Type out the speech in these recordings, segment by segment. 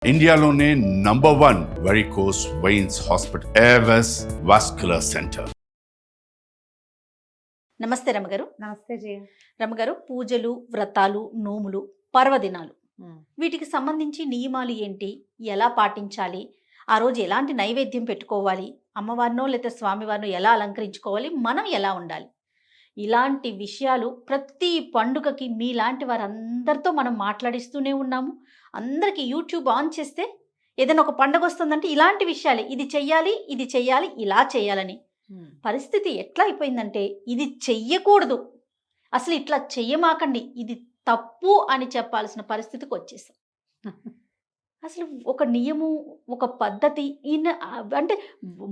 ఇండియాలోనే #1 varicose veins hospital Avis vascular centre. నమస్తే రమగారు. నమస్తే జయ. రమగారు, పూజలు, వ్రతాలు, నోములు, పర్వదినాలు వీటికి సంబంధించి నియమాలు ఏంటి, ఎలా పాటించాలి, ఆ రోజు ఎలాంటి నైవేద్యం పెట్టుకోవాలి, అమ్మవారినో లేదా స్వామివారినో ఎలా అలంకరించుకోవాలి, మనం ఎలా ఉండాలి, ఇలాంటి విషయాలు ప్రతి పండుగకి మీలాంటి వారందరితో మనం మాట్లాడిస్తూనే ఉన్నాము. అందరికీ యూట్యూబ్ ఆన్ చేస్తే ఏదైనా ఒక పండుగ వస్తుందంటే ఇలాంటి విషయాలే, ఇది చెయ్యాలి, ఇది చెయ్యాలి, ఇలా చేయాలని. పరిస్థితి ఎట్లా అయిపోయిందంటే ఇది చెయ్యకూడదు, అసలు ఇట్లా చెయ్యమాకండి, ఇది తప్పు అని చెప్పాల్సిన పరిస్థితికి వచ్చేసాం. అసలు ఒక నియమం, ఒక పద్ధతి అంటే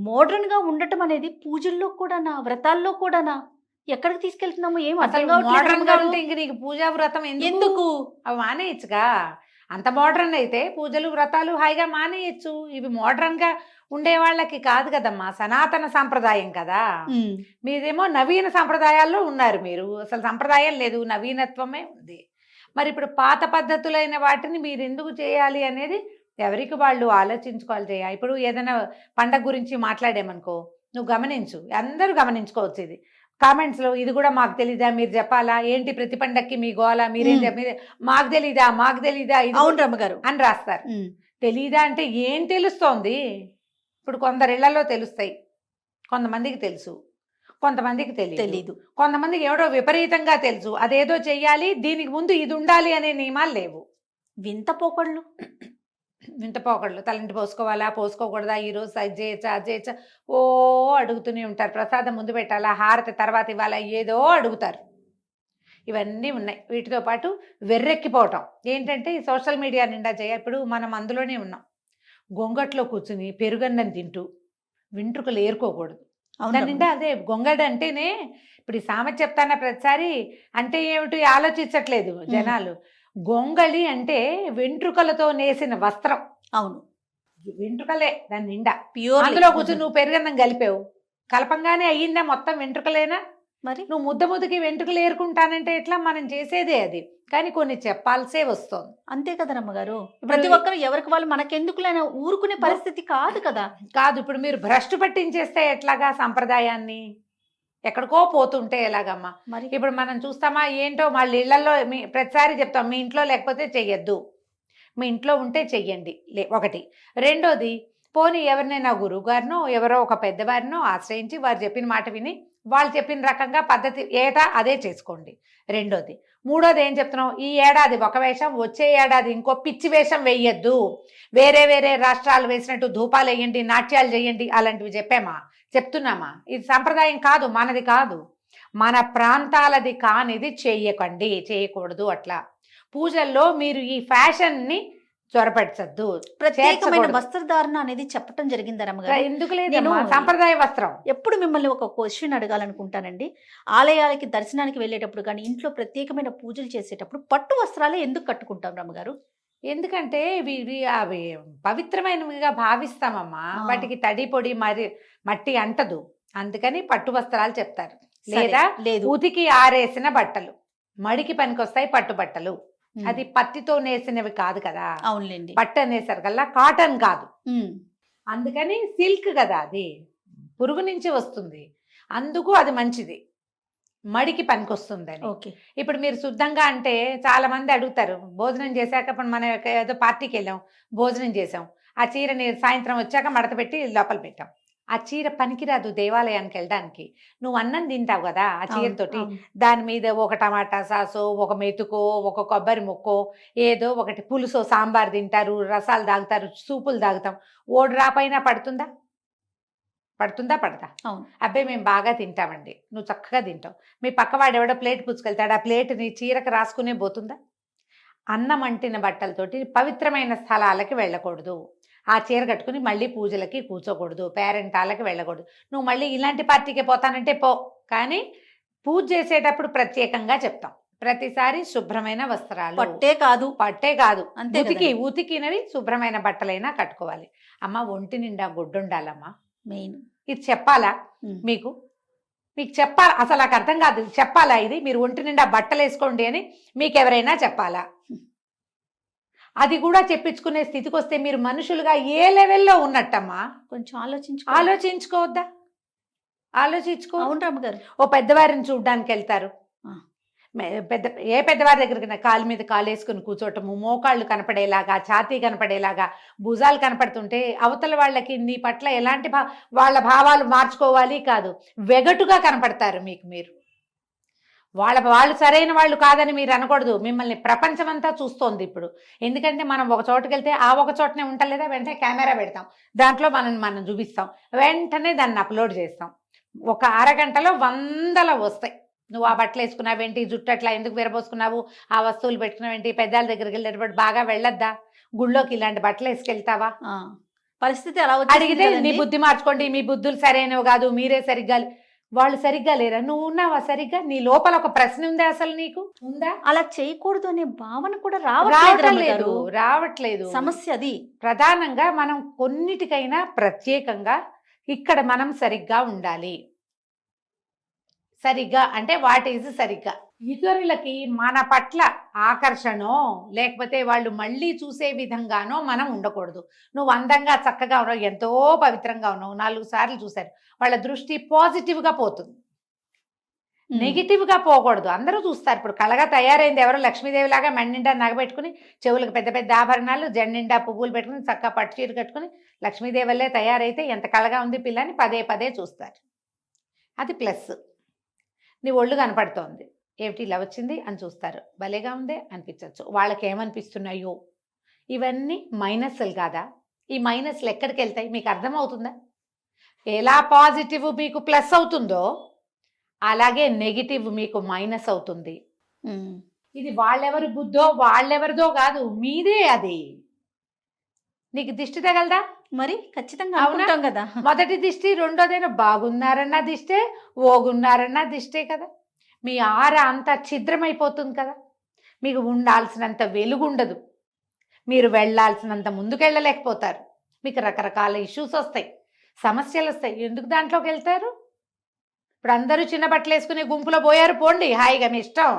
మోడర్న్గా ఉండటం అనేది పూజల్లో కూడానా, వ్రతాల్లో కూడానా, ఎక్కడికి తీసుకెళ్తున్నామో ఏం అర్థం మోడర్న్ గా ఉంటే కావట్లేదు. ఇంక నీకు పూజా వ్రతం ఎందుకు? అవి మానేయచ్చుగా. అంత మోడర్న్ అయితే పూజలు వ్రతాలు హాయిగా మానేయచ్చు. ఇవి మోడర్న్ గా ఉండే వాళ్ళకి కాదు కదమ్మా, సనాతన సాంప్రదాయం కదా. మీరేమో నవీన సాంప్రదాయాల్లో ఉన్నారు, మీరు అసలు సంప్రదాయం లేదు, నవీనత్వమే ఉంది. మరి ఇప్పుడు పాత పద్ధతులైన వాటిని మీరు ఎందుకు చేయాలి అనేది ఎవరికి వాళ్ళు ఆలోచించుకోవాలి చేయాలి. ఇప్పుడు ఏదైనా పండగ గురించి మాట్లాడేమనుకో, నువ్వు గమనించు, అందరూ గమనించుకోవచ్చు. ఇది కామెంట్స్లో ఇది కూడా మాకు తెలీదా, మీరు చెప్పాలా, ఏంటి ప్రతి పండక్కి మీ గోల, మీరేం మాకు తెలీదా, మాకు తెలీదా, ఇది అవును రమ్మగారు అని రాస్తారు. తెలీదా అంటే ఏం తెలుస్తోంది? ఇప్పుడు కొందరిళ్లలో తెలుస్తాయి, కొంతమందికి తెలుసు, కొంతమందికి తెలీదు, కొంతమందికి ఎవడో విపరీతంగా తెలుసు, అదేదో చెయ్యాలి, దీనికి ముందు ఇది ఉండాలి అనే నియమాలు లేవు. వింత పోకళ్ళు, తలంటి పోసుకోవాలా, పోసుకోకూడదా, ఈరోజు అది చేయొచ్చా, అది చేయొచ్చా, ఓ అడుగుతూనే ఉంటారు. ప్రసాదం ముందు పెట్టాలా, హారతి తర్వాత ఇవ్వాలా, ఏదో అడుగుతారు. ఇవన్నీ ఉన్నాయి. వీటితో పాటు వెర్రెక్కిపోవటం ఏంటంటే ఈ సోషల్ మీడియా నిండా ఇప్పుడు మనం అందులోనే ఉన్నాం. గొంగట్లో కూర్చుని పెరుగన్నం తింటూ వెంట్రుకలు ఏరుకోకూడదు. దాని నిండా అదే గొంగడ అంటేనే, ఇప్పుడు ఈ సామెత చెప్తానా ప్రతిసారి, అంటే ఏమిటి ఆలోచించట్లేదు జనాలు. గొంగళి అంటే వెంట్రుకలతో నేసిన వస్త్రం. అవును, వెంట్రుకలే దాని నిండా. ప్యూర్. అందులో కూర్చొని నువ్వు పెరుగన్నం కలిపావు, కలపంగానే అయ్యిందా మొత్తం వెంట్రుకలేనా? మరి నువ్వు ముద్దకి వెంట్రుకలు ఏరుకుంటానంటే ఎట్లా? మనం చేసేదే అది, కానీ కొన్ని చెప్పాల్సే వస్తుంది. అంతే కదా రమ్మగారు. ప్రతి ఒక్కరు ఎవరికి వాళ్ళు మనకెందుకులైనా ఊరుకునే పరిస్థితి కాదు కదా. కాదు, ఇప్పుడు మీరు భ్రష్టు పట్టించేస్తే ఎట్లాగా సంప్రదాయాన్ని? ఎక్కడికో పోతుంటే ఎలాగమ్మా? మరి ఇప్పుడు మనం చూస్తామా ఏంటో, వాళ్ళ ఇళ్లలో ప్రతిసారి చెప్తాం, మీ ఇంట్లో లేకపోతే చెయ్యొద్దు, మీ ఇంట్లో ఉంటే చెయ్యండి ఒకటి. రెండోది, పోనీ ఎవరినైనా గురువు గారినో ఎవరో ఒక పెద్దవారినో ఆశ్రయించి వారు చెప్పిన మాట విని వాళ్ళు చెప్పిన రకంగా పద్ధతి ఏటా అదే చేసుకోండి. రెండోది. మూడోది ఏం చెప్తున్నాం, ఈ ఏడాది ఒక వేషం, వచ్చే ఏడాది ఇంకో పిచ్చి వేషం వేయద్దు, వేరే వేరే రాష్ట్రాలు వేసినట్టు ధూపాలు వేయండి, నాట్యాలు చేయండి, అలాంటివి చెప్తున్నామా? ఇది సంప్రదాయం కాదు, మనది కాదు, మన ప్రాంతాలది కానిది చేయకూడదు. అట్లా పూజల్లో మీరు ఈ ఫ్యాషన్ని చొరపెట్టద్దు. ప్రత్యేకమైన వస్త్రధారణ అనేది చెప్పటం జరిగింది రమ్మగారు. ఎందుకు లేదు, సంప్రదాయ వస్త్రం. ఎప్పుడు మిమ్మల్ని ఒక క్వశ్చన్ అడగాలనుకుంటానండి. ఆలయాలకి దర్శనానికి వెళ్ళేటప్పుడు కానీ, ఇంట్లో ప్రత్యేకమైన పూజలు చేసేటప్పుడు పట్టు వస్త్రాలే ఎందుకు కట్టుకుంటాం రమ్మగారు? ఎందుకంటే అవి పవిత్రమైనవిగా భావిస్తామమ్మా, వాటికి తడి పొడి మట్టి అంటదు, అందుకని పట్టు వస్త్రాలు చెప్తారు. లేదా ఉతికి ఆరేసిన బట్టలు, మడికి పనికొస్తాయి పట్టు బట్టలు. అది పత్తితో నేసినవి కాదు కదా. అవునులేండి. పట్టు అనేసారు కల్లా కాటన్ కాదు, అందుకని సిల్క్ కదా, అది పురుగు నుంచి వస్తుంది, అందుకు అది మంచిది, మడికి పనికొస్తుందని. ఓకే. ఇప్పుడు మీరు శుద్ధంగా అంటే చాలా మంది అడుగుతారు, భోజనం చేశాక ఇప్పుడు మనం ఏదో పార్టీకి వెళ్ళాం, భోజనం చేసాం, ఆ చీరని సాయంత్రం వచ్చాక మడత పెట్టి లోపల పెట్టాం, ఆ చీర పనికిరాదు దేవాలయానికి వెళ్ళడానికి. నువ్వు అన్నం తింటావు కదా ఆ చీరతోటి, దాని మీద ఒక టమాటా సాసో, ఒక మెతుకో, ఒక కొబ్బరి ముక్కో, ఏదో ఒకటి పులుసో, సాంబార్ తింటారు, రసాలు తాగుతారు, సూపులు తాగుతాం, ఓడి రాపైనా పడుతుందా? పడతా? అబ్బాయి మేము బాగా తింటామండి, నువ్వు చక్కగా తింటావు, మీ పక్కవాడు ఎవడో ప్లేట్ పుచ్చుకెళ్తాడు, ఆ ప్లేట్ నీ చీరకు రాసుకునే పోతుందా? అన్నం అంటిన బట్టలతోటి పవిత్రమైన స్థలాలకి వెళ్ళకూడదు, ఆ చీర కట్టుకుని మళ్ళీ పూజలకి కూర్చోకూడదు, పేరెంటాలకి వెళ్ళకూడదు. నువ్వు మళ్ళీ ఇలాంటి పార్టీకి పోతానంటే పో, కానీ పూజ చేసేటప్పుడు ప్రత్యేకంగా చెప్తాం, ప్రతిసారి శుభ్రమైన వస్త్రాలు, పట్టే కాదు ఉతికినవి శుభ్రమైన బట్టలైనా కట్టుకోవాలి. అమ్మ ఒంటి నిండా గుడ్డు ఉండాలమ్మా, మెయిన్. ఇది చెప్పాలా మీకు చెప్పాలా? అసలు నాకు అర్థం కాదు, చెప్పాలా ఇది? మీరు ఒంటి నిండా బట్టలు వేసుకోండి అని మీకు ఎవరైనా చెప్పాలా? అది కూడా చెప్పించుకునే స్థితికి వస్తే మీరు మనుషులుగా ఏ లెవెల్లో ఉన్నట్టమ్మా? కొంచెం ఆలోచించుకో. ఆలోచించుకోవద్దా? ఆలోచించుకో. అవును రమ్మగారు. ఓ పెద్దవారిని చూడ్డానికి వెళ్తారు. ఆ. ఏ పెద్దవారి దగ్గరికి కాలు మీద కాలు వేసుకుని కూర్చోటము, మోకాళ్ళు కనపడేలాగా, ఛాతీ కనపడేలాగా, భుజాలు కనపడుతుంటే అవతల వాళ్ళకి నీ పట్ల ఎలాంటి వాళ్ళ భావాలు మార్చుకోవాలి కాదు, వెగటుగా కనపడతారు మీకు మీరు. వాళ్ళు సరైన వాళ్ళు కాదని మీరు అనకూడదు. మిమ్మల్ని ప్రపంచమంతా చూస్తోంది ఇప్పుడు. ఎందుకంటే మనం ఒక చోటుకి వెళ్తే ఆ ఒక చోటనే ఉంటలేదా, వెంటనే కెమెరా పెడతాం, దాంట్లో మనం చూపిస్తాం, వెంటనే దాన్ని అప్లోడ్ చేస్తాం. ఒక అరగంటలో 100 వస్తాయి. నువ్వు ఆ బట్టలు వేసుకున్నావేంటి, జుట్టు అట్లా ఎందుకు విరబోసుకున్నావు, ఆ వస్తువులు పెట్టుకున్నావేంటి, పెద్దాల దగ్గరికి వెళ్ళేటప్పుడు బాగా వెళ్ళొద్దా, గుళ్ళోకి ఇలాంటి బట్టలు వేసుకెళ్తావా, పరిస్థితి అలా అడిగితే నీ బుద్ధి మార్చుకోండి, మీ బుద్ధులు సరైనవి కాదు, మీరే సరిగ్గా, వాళ్ళు సరిగ్గా లేరా, నువ్వు ఉన్నావా సరిగ్గా, నీ లోపల ఒక ప్రశ్న ఉందా, అసలు నీకు ఉందా? అలా చేయకూడదు అనే భావన కూడా రావట్లేదు. సమస్య అది. ప్రధానంగా మనం కొన్నిటికైనా ప్రత్యేకంగా ఇక్కడ మనం సరిగ్గా ఉండాలి. సరిగ్గా అంటే వాట్ ఈజ్ సరిగ్గా. ఇతరులకి మన పట్ల ఆకర్షణో లేకపోతే వాళ్ళు మళ్ళీ చూసే విధంగానో మనం ఉండకూడదు. నువ్వు అందంగా చక్కగా ఉన్నావు, ఎంతో పవిత్రంగా ఉన్నావు, 4 సార్లు చూశారు, వాళ్ళ దృష్టి పాజిటివ్గా పోతుంది, నెగిటివ్గా పోకూడదు. అందరూ చూస్తారు. ఇప్పుడు కళగా తయారైంది ఎవరో లక్ష్మీదేవి లాగా మెన్నిండా నగబెట్టుకుని, చెవులకు పెద్ద పెద్ద ఆభరణాలు, జెండిండా పువ్వులు పెట్టుకుని, చక్కగా పట్టు చీర కట్టుకుని లక్ష్మీదేవి వల్లే తయారైతే ఎంత కళగా ఉంది పిల్లని పదే పదే చూస్తారు. అది ప్లస్. నీ ఒళ్ళు కనపడుతోంది, ఏమిటి ఇలా వచ్చింది అని చూస్తారు, భలేగా ఉందే అనిపించవచ్చు. వాళ్ళకి ఏమనిపిస్తున్నాయో ఇవన్నీ మైనస్లు కాదా? ఈ మైనస్లు ఎక్కడికి వెళ్తాయి మీకు అర్థమవుతుందా? ఎలా పాజిటివ్ మీకు ప్లస్ అవుతుందో అలాగే నెగిటివ్ మీకు మైనస్ అవుతుంది. ఇది వాళ్ళెవరి బుద్ధో వాళ్ళెవరిదో కాదు, మీదే. అది నీకు దిష్టి తగలదా? మరి ఖచ్చితంగా అనుకుంటాం కదా. మొదటి దిష్టి, రెండోదైనా బాగున్నారన్న దిష్టే, ఓగున్నారన్న దిష్టే కదా. మీ ఆర అంతా ఛిద్రమైపోతుంది కదా, మీకు ఉండాల్సినంత వెలుగుండదు, మీరు వెళ్ళాల్సినంత ముందుకెళ్ళలేకపోతారు, మీకు రకరకాల ఇష్యూస్ వస్తాయి, సమస్యలు వస్తాయి. ఎందుకు దాంట్లోకి వెళ్తారు? ఇప్పుడు అందరూ చిన్న బట్టలు వేసుకునే గుంపులో పోయారు, పోండి హాయిగా మీ ఇష్టం,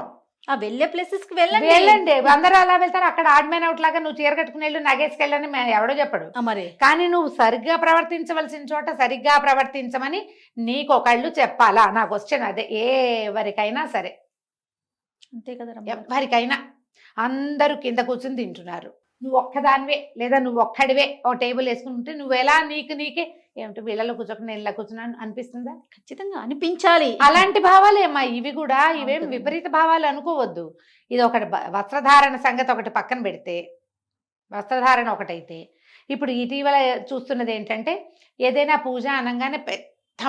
ఆ వెళ్ళే ప్లేసెస్ కి వెళ్ళండి. అందరూ అలా వెళ్తారు. అక్కడ ఆడ్మెన్ అవుట్ లాగా నువ్వు చీర కట్టుకుని వెళ్ళు, నగేసుకెళ్ళని ఎవడో చెప్పడు. మరి కానీ నువ్వు సరిగ్గా ప్రవర్తించవలసిన చోట సరిగ్గా ప్రవర్తించమని నీకు ఒకళ్ళు చెప్పాలా? నా క్వశ్చన్ అదే. ఎవరికైనా సరే, అంతే కదా, ఎవరికైనా. అందరూ కింద కూర్చుని తింటున్నారు, నువ్వు ఒక్కదానివే లేదా నువ్వు ఒక్కడివే ఒక టేబుల్ వేసుకుని ఉంటే నువ్వు ఎలా నీకే ఏమిటి వీళ్ళలో కూర్చోకుండా నేను ఇలా కూర్చున్నాను అనిపిస్తుందా? ఖచ్చితంగా అనిపించాలి. అలాంటి భావాలేమ్మా ఇవి కూడా. ఇవేం విపరీత భావాలు అనుకోవద్దు. ఇది ఒకటి. వస్త్రధారణ సంగతి ఒకటి పక్కన పెడితే, వస్త్రధారణ ఒకటైతే, ఇప్పుడు ఇటీవల చూస్తున్నది ఏంటంటే, ఏదైనా పూజ అనగానే పెద్ద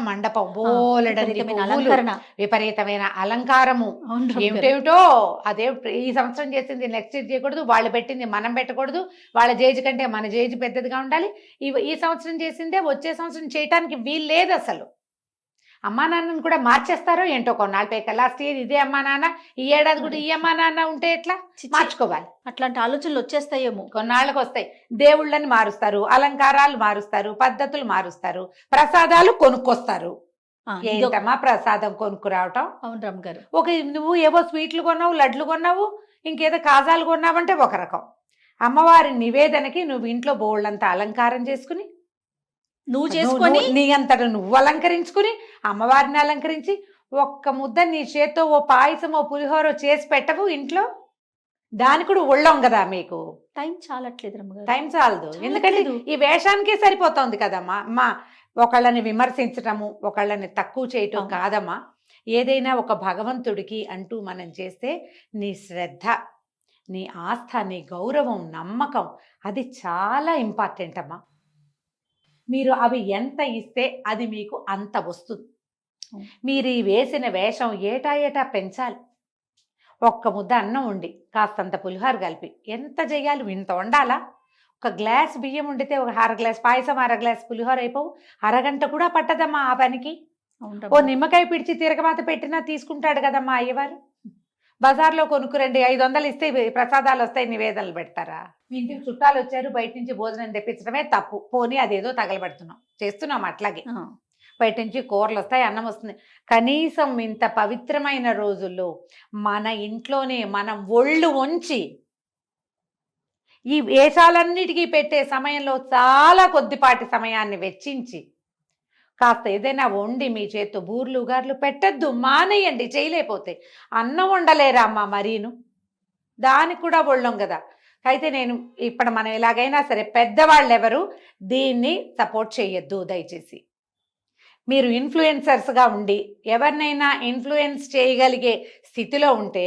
మండపం, బోలెడన్ని పువ్వులు, విపరీతమైన అలంకారము, ఏమిటేమిటో. అదే ఈ సంవత్సరం చేసింది నెక్స్ట్ ఇయర్ చేయకూడదు, వాళ్ళు పెట్టింది మనం పెట్టకూడదు, వాళ్ళ జేజు కంటే మన జేజు పెద్దదిగా ఉండాలి, ఈ సంవత్సరం చేసిందే వచ్చే సంవత్సరం చేయటానికి వీలు లేదు అసలు. అమ్మా నాన్నను కూడా మార్చేస్తారో ఏంటో కొన్నాళ్ళ పైకి. లాస్ట్ ఇయర్ ఇదే అమ్మా నాన్న, ఈ ఏడాది కూడా ఈ అమ్మా నాన్న ఉంటే ఎట్లా? మార్చుకోవాలి. అట్లాంటి ఆలోచనలు వచ్చేస్తాయేమో, కొన్నాళ్ళకి వస్తాయి. దేవుళ్ళని మారుస్తారు, అలంకారాలు మారుస్తారు, పద్ధతులు మారుస్తారు, ప్రసాదాలు కొనుక్కొస్తారు. ఏంటమ్మా ప్రసాదం కొనుక్కు రావటం? అవును రమ్ గారు. నువ్వు ఏవో స్వీట్లు కొన్నావు, లడ్లు కొన్నావు, ఇంకేదో కాజాలు కొన్నావంటే ఒక రకం. అమ్మవారి నివేదనకి నువ్వు ఇంట్లో బోళ్ళంతా అలంకారం చేసుకుని, నువ్వు చేసుకొని నీ అంతట నువ్వు అలంకరించుకుని, అమ్మవారిని అలంకరించి, ఒక్క ముద్ద నీ చేత్తో ఓ పాయసమో పులిహోరో చేసి పెట్టవు ఇంట్లో, దానికి కూడా ఒళ్ళం కదా మీకు. టైం చాలట్లేదు రమ్మగారు. టైం చాలదు, ఎందుకంటే ఈ వేషానికే సరిపోతుంది కదమ్మా. అమ్మా ఒకళ్ళని విమర్శించటము, ఒకళ్ళని తక్కువ చేయటం కాదమ్మా. ఏదైనా ఒక భగవంతుడికి అంటూ మనం చేస్తే నీ శ్రద్ధ, నీ ఆస్థ, నీ గౌరవం, నమ్మకం, అది చాలా ఇంపార్టెంట్ అమ్మా. మీరు అవి ఎంత ఇస్తే అది మీకు అంత వస్తుంది. మీరు ఈ వేసిన వేషం ఏటా పెంచాలి. ఒక్క ముద్ద అన్నం ఉండి కాస్తంత పులిహోర కలిపి ఎంత చేయాలి? ఇంత వండాలా? ఒక గ్లాస్ బియ్యం వండితే ఒక 1/2 గ్లాస్ పాయసం, 1/2 గ్లాస్ పులిహోర అయిపోవు. అరగంట కూడా పట్టదమ్మా ఆ పనికి. ఓ నిమ్మకాయ పిడిచి తిరగమాత పెట్టినా తీసుకుంటాడు కదమ్మా అయ్యవారు. బజార్లో కొనుక్కురండి, 500 ఇస్తే ప్రసాదాలు వస్తాయి, నివేదనలు పెడతారా? మీ ఇంటికి చుట్టాలు వచ్చారు, బయట నుంచి భోజనం తెప్పించడమే తప్పు. పోనీ అదేదో తగలబెడుతున్నాం, చేస్తున్నాం అట్లాగే. బయట నుంచి కూరలు వస్తాయి, అన్నం వస్తుంది. కనీసం ఇంత పవిత్రమైన రోజుల్లో మన ఇంట్లోనే మనం ఒళ్ళు వంచి ఈ వేషాలన్నిటికీ పెట్టే సమయంలో చాలా కొద్దిపాటి సమయాన్ని వెచ్చించి కాస్త ఏదైనా వండి మీ చేత్తో బూర్లు గార్లు పెట్టద్దు, మానేయండి. చేయలేకపోతే అన్నం వండలేరా అమ్మ మరీను, దానికి కూడా ఒళ్ళం కదా. అయితే నేను ఇప్పుడు మనం ఎలాగైనా సరే పెద్దవాళ్ళు ఎవరు దీన్ని సపోర్ట్ చేయొద్దు దయచేసి. మీరు ఇన్ఫ్లుయెన్సర్స్గా ఉండి ఎవరినైనా ఇన్ఫ్లుయెన్స్ చేయగలిగే స్థితిలో ఉంటే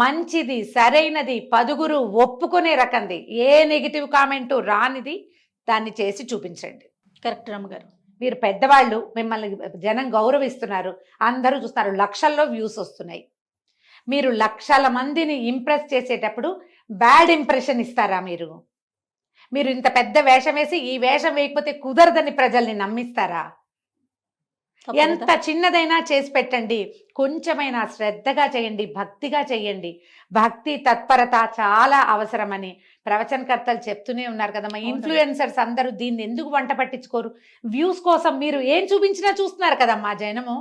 మంచిది, సరైనది, పదుగురు ఒప్పుకునే రకంది, ఏ నెగిటివ్ కామెంటు రానిది దాన్ని చేసి చూపించండి. కరెక్ట్ రమ్మగారు. మీరు పెద్దవాళ్ళు, మిమ్మల్ని జనం గౌరవిస్తున్నారు, అందరూ చూస్తున్నారు, లక్షల్లో వ్యూస్ వస్తున్నాయి. మీరు లక్షల మందిని ఇంప్రెస్ చేసేటప్పుడు బ్యాడ్ ఇంప్రెషన్ ఇస్తారా? మీరు ఇంత పెద్ద వేషం వేసి ఈ వేషం వేయకపోతే కుదరదని ప్రజల్ని నమ్మిస్తారా? ఎంత చిన్నదైనా చేసి పెట్టండి, కొంచెమైనా శ్రద్ధగా చేయండి, భక్తిగా చేయండి. భక్తి తత్పరత చాలా అవసరమని ప్రవచనకర్తలు చెప్తూనే ఉన్నారు కదమ్మా. ఇన్ఫ్లుయెన్సర్స్ అందరూ దీన్ని ఎందుకు వంట పట్టించుకోరు? వ్యూస్ కోసం మీరు ఏం చూపించినా చూస్తున్నారు కదమ్మా జనము.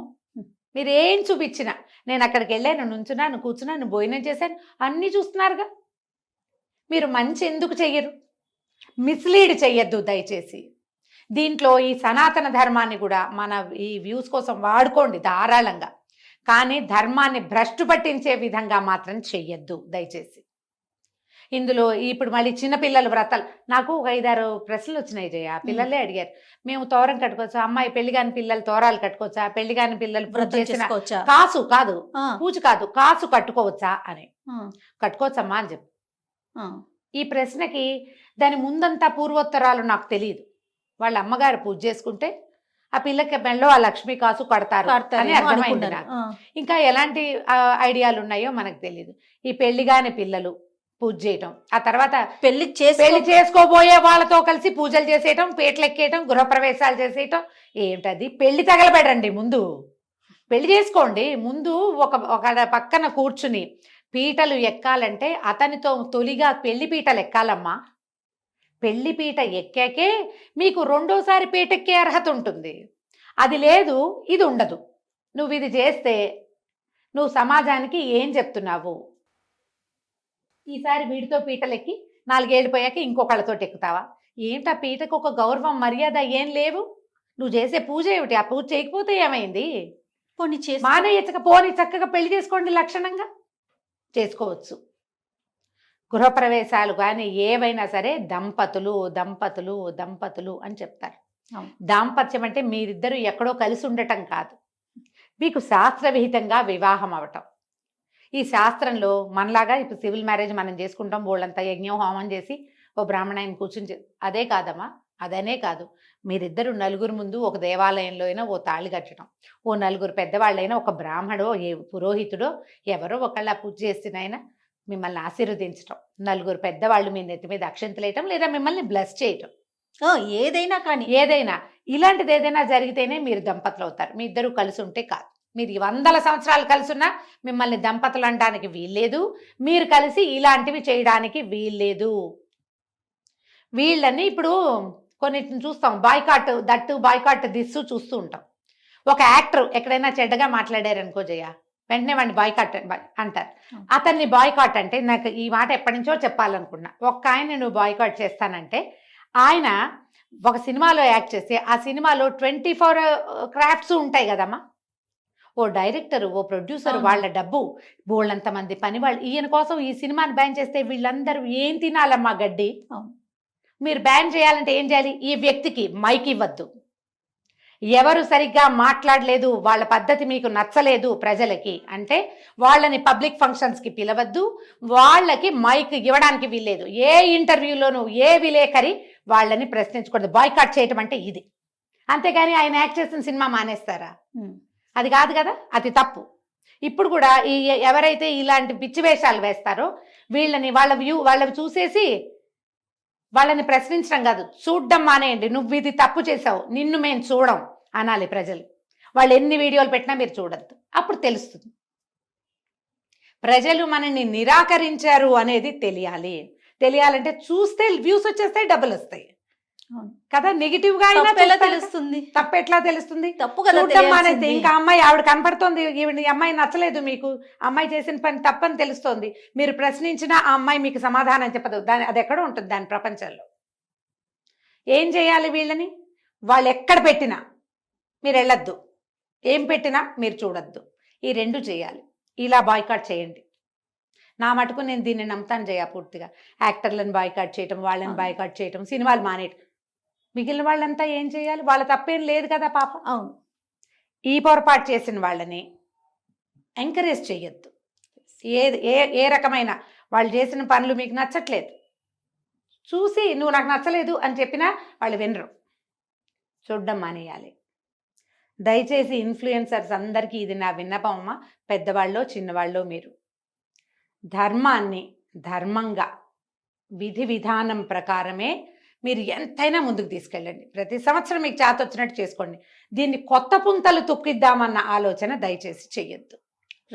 మీరు ఏం చూపించినా, నేను అక్కడికి వెళ్ళాను, నుంచున్నాను, కూర్చున్నాను, భోజనం చేశాను, అన్నీ చూస్తున్నారుగా. మీరు మంచి ఎందుకు చెయ్యరు? మిస్లీడ్ చెయ్యొద్దు దయచేసి. దీంట్లో ఈ సనాతన ధర్మాన్ని కూడా మన ఈ వ్యూస్ కోసం వాడుకోండి ధారాళంగా, కానీ ధర్మాన్ని భ్రష్టు పట్టించే విధంగా మాత్రం చెయ్యొద్దు దయచేసి. ఇందులో ఇప్పుడు మళ్ళీ చిన్నపిల్లల వ్రతాలు, నాకు ఒక 5-6 ప్రశ్నలు వచ్చినాయి జయ. పిల్లలే అడిగారు, మేము తోరం కట్టుకోవచ్చా, అమ్మాయి పెళ్లి కాని పిల్లలు తోరాలు కట్టుకోవచ్చా, పెళ్లి కాని పిల్లలు కాసు కాదు పూజ కాదు కాసు కట్టుకోవచ్చా అని. కట్టుకోవచ్చమ్మా అని చెప్పు. ఈ ప్రశ్నకి దాని ముందంతా పూర్వోత్తరాలు నాకు తెలియదు. వాళ్ళ అమ్మగారు పూజ చేసుకుంటే ఆ పిల్లకి మెళ్ళో ఆ లక్ష్మీ కాసు కడతారు అని అర్థమైంది నాకు. ఇంకా ఎలాంటి ఐడియాలు ఉన్నాయో మనకు తెలియదు. ఈ పెళ్లి కాని పిల్లలు పూజ చేయటం, ఆ తర్వాత పెళ్లి చేసుకోబోయే వాళ్ళతో కలిసి పూజలు చేసేయటం, పీటలు ఎక్కేయటం, గృహప్రవేశాలు చేసేయటం, ఏమిటది? పెళ్లి తగలబెడండి ముందు, పెళ్లి చేసుకోండి ముందు. ఒక పక్కన కూర్చుని పీటలు ఎక్కాలంటే అతనితో తొలిగా పెళ్లి పీటలు ఎక్కాలమ్మా. పెళ్లి పీట ఎక్కాకే మీకు రెండోసారి పీటెక్కే అర్హత ఉంటుంది. అది లేదు, ఇది ఉండదు. నువ్వు ఇది చేస్తే నువ్వు సమాజానికి ఏం చెప్తున్నావు? ఈసారి వీడితో పీటలెక్కి 4 ఏళ్ళు పోయాక ఇంకొకళ్ళతో ఎక్కుతావా? ఏంటా పీటకు ఒక గౌరవం మర్యాద ఏం లేవు? నువ్వు చేసే పూజ ఏమిటి? ఆ పూజ చేయకపోతే ఏమైంది? మానేయచ్చక పోనీ, చక్కగా పెళ్లి చేసుకోండి, లక్షణంగా చేసుకోవచ్చు. గృహప్రవేశాలు కానీ ఏవైనా సరే దంపతులు దంపతులు దంపతులు అని చెప్తారు. దాంపత్యం అంటే మీరిద్దరూ ఎక్కడో కలిసి ఉండటం కాదు, మీకు శాస్త్రవిహితంగా వివాహం అవటం. ఈ శాస్త్రంలో మనలాగా ఇప్పుడు సివిల్ మ్యారేజ్ మనం చేసుకుంటాం, వాళ్ళంతా యజ్ఞం హోమం చేసి ఓ బ్రాహ్మణాయన కూర్చుని అదే కాదమ్మా. అదనే కాదు, మీరిద్దరు నలుగురు ముందు ఒక దేవాలయంలో అయినా ఓ తాళి కట్టడం, ఓ నలుగురు పెద్దవాళ్ళైనా, ఒక బ్రాహ్మడో ఏ పురోహితుడో ఎవరో ఒకళ్ళ పూజ చేసినైనా మిమ్మల్ని ఆశీర్వదించటం, నలుగురు పెద్దవాళ్ళు మీ నెత్తి మీద అక్షంతలు వేయటం, లేదా మిమ్మల్ని బ్లెస్ చేయటం, ఏదైనా కానీ ఏదైనా ఇలాంటిది ఏదైనా జరిగితేనే మీరు దంపతులు అవుతారు. మీ ఇద్దరు కలిసి ఉంటే కాదు. మీరు 100 సంవత్సరాలు కలిసి ఉన్నా మిమ్మల్ని దంపతులు అనడానికి వీల్లేదు, మీరు కలిసి ఇలాంటివి చేయడానికి వీల్లేదు. వీళ్ళని ఇప్పుడు కొన్నిటిని చూస్తాం, బాయ్కాట్ దట్టు, బాయ్కాట్ దిస్సు చూస్తూ ఉంటాం. ఒక యాక్టర్ ఎక్కడైనా చెడ్డగా మాట్లాడారనుకో జయ, వెంటనే వాడిని బాయ్కాట్ అంటారు. అతన్ని బాయ్కాట్ అంటే, నాకు ఈ మాట ఎప్పటి నుంచో చెప్పాలనుకున్నా. ఒక్క ఆయన నువ్వు బాయ్కాట్ చేస్తానంటే, ఆయన ఒక సినిమాలో యాక్ట్ చేస్తే ఆ సినిమాలో 24 క్రాఫ్ట్స్ ఉంటాయి కదమ్మా. ఓ డైరెక్టర్, ఓ ప్రొడ్యూసర్, వాళ్ళ డబ్బు, బోళ్ళంతమంది పని వాళ్ళు. ఈయన కోసం ఈ సినిమాని బ్యాన్ చేస్తే వీళ్ళందరూ ఏం తినాలమ్మా గడ్డి? మీరు బ్యాన్ చేయాలంటే ఏం చేయాలి? ఈ వ్యక్తికి మైక్ ఇవ్వద్దు, ఎవరు సరిగ్గా మాట్లాడలేదు, వాళ్ళ పద్ధతి మీకు నచ్చలేదు ప్రజలకి అంటే వాళ్ళని పబ్లిక్ ఫంక్షన్స్కి పిలవద్దు, వాళ్ళకి మైక్ ఇవ్వడానికి వీల్లేదు. ఏ ఇంటర్వ్యూలోనూ ఏ విలేకరి వాళ్ళని ప్రశ్నించకూడదు. బాయ్కాట్ చేయటం అంటే ఇది. అంతేగాని ఆయన యాక్ట్ చేసిన సినిమా మానేస్తారా? అది కాదు కదా, అది తప్పు. ఇప్పుడు కూడా ఈ ఎవరైతే ఇలాంటి పిచ్చి వేషాలు వేస్తారో వీళ్ళని వాళ్ళవి చూసేసి వాళ్ళని ప్రశ్నించడం కాదు, చూడ్డం మానేయండి. నువ్వు ఇది తప్పు చేసావు, నిన్ను మేము చూడం అనాలి ప్రజలు. వాళ్ళు ఎన్ని వీడియోలు పెట్టినా మీరు చూడద్దు, అప్పుడు తెలుస్తుంది. ప్రజలు మనని నిరాకరించారు అనేది తెలియాలంటే చూస్తే వ్యూస్ వచ్చేస్తాయి, డబ్బులు వస్తాయి. అవును. కదా, నెగిటివ్ గా అయినా తప్పు ఎలా చూస్తారు. తెలుస్తుంది? తప్పు ఎట్లా తెలుస్తుంది? తప్పు కదా చూడడం మానేస్తే తెలియాల్సింది. ఇంకా అమ్మాయి ఆవిడ కనపడుతోంది, ఈ అమ్మాయి నచ్చలేదు మీకు, అమ్మాయి చేసిన పని తప్పని తెలుస్తోంది, మీరు ప్రశ్నించినా ఆ అమ్మాయి మీకు సమాధానం చెప్పదు, దాని అది ఎక్కడో ఉంటుంది దాని ప్రపంచంలో. ఏం చేయాలి వీళ్ళని? వాళ్ళు ఎక్కడ పెట్టినా మీరు వెళ్ళొద్దు, ఏం పెట్టినా మీరు చూడొద్దు, ఈ రెండు చేయాలి. ఇలా బాయ్కాట్ చేయండి. నా మటుకు నేను దీన్ని నమ్ముతాను జయ పూర్తిగా. యాక్టర్లను బాయ్కాట్ చేయటం, వాళ్ళని బాయ్కాట్ చేయటం, సినిమాలు మానేయటం. మిగిలిన వాళ్ళంతా ఏం చేయాలి? వాళ్ళ తప్పేం లేదు కదా పాప. అవును. ఈ పొరపాటు చేసిన వాళ్ళని ఎంకరేజ్ చేయొద్దు. ఏ రకమైన వాళ్ళు చేసిన పనులు మీకు నచ్చట్లేదు, చూసి నువ్వు నాకు నచ్చలేదు అని చెప్పినా వాళ్ళు వినరు, చూడడం మానేయాలి. దయచేసి ఇన్ఫ్లుయెన్సర్స్ అందరికీ ఇది నా విన్నపం అమ్మ. పెద్దవాళ్ళో చిన్నవాళ్ళో మీరు ధర్మాన్ని ధర్మంగా విధి విధానం ప్రకారమే మీరు ఎంతైనా ముందుకు తీసుకెళ్ళండి. ప్రతి సంవత్సరం మీకు చేత వచ్చినట్టు చేసుకోండి. దీన్ని కొత్త పుంతలు తొక్కిద్దామన్న ఆలోచన దయచేసి చెయ్యొద్దు.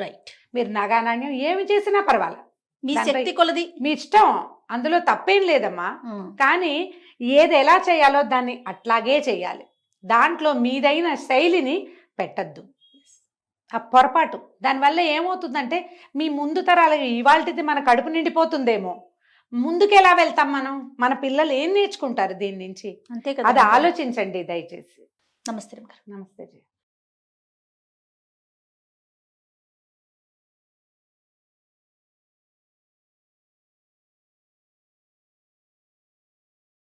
రైట్. మీరు నగానాణ్యం ఏమి చేసినా పర్వాలేదు, మీ దానిపై శక్తి కొలది. మీ ఇష్టం, అందులో తప్పేం లేదమ్మా. కానీ ఏది ఎలా చేయాలో దాన్ని అట్లాగే చేయాలి. దాంట్లో మీదైన శైలిని పెట్టద్దు. ఆ పొరపాటు దానివల్ల ఏమవుతుందంటే మీ ముందు తరాలకి ఇవాళది మన కడుపు నిండిపోతుందేమో, ముందుకు ఎలా వెళ్తాం మనం? మన పిల్లలు ఏం నేర్చుకుంటారు దీని నుంచి? అంతే కదా. అది ఆలోచించండి దయచేసి. నమస్తే. నమస్తే.